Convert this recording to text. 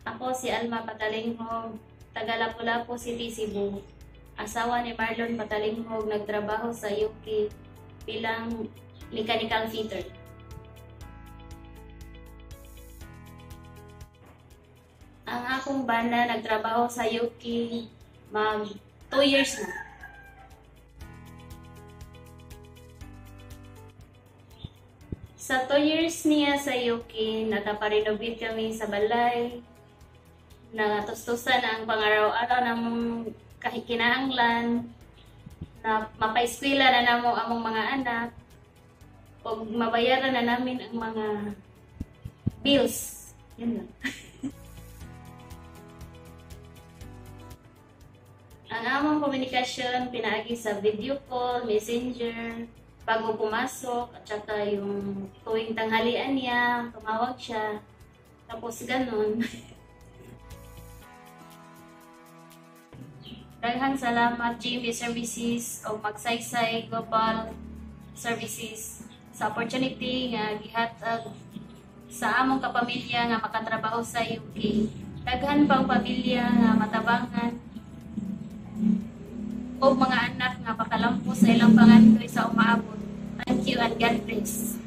Ako si Alma Patalinghog, taga Lapu-Lapu City, Cebu. Asawa ni Marlon Patalinghog, nagtrabaho sa UK bilang mechanical fitter. Ang akong banda nagtrabaho sa UK mag 2 years na. Sa 2 years niya sa UK, nakaparenovate kami sa balay, natustusan ang pangaraw-araw namong kahikinahanglan, na mapaeskwela na namo among mga anak, o mabayaran na namin ang mga bills. Yun lang. Ang among komunikasyon pinaagi sa video call, messenger, bago pumasok, at saka yung tuwing tanghalian niya, tumawag siya. Tapos ganun. Daghang salamat GMB Services o Magsaysay Global Services sa opportunity nga gihatag sa among kapamilya nga makatrabaho sa UK. Daghan pang pamilya nga matabangan o mga anak nga pakalampo sa ilang pangandoy sa umaabot. Thank you and God bless.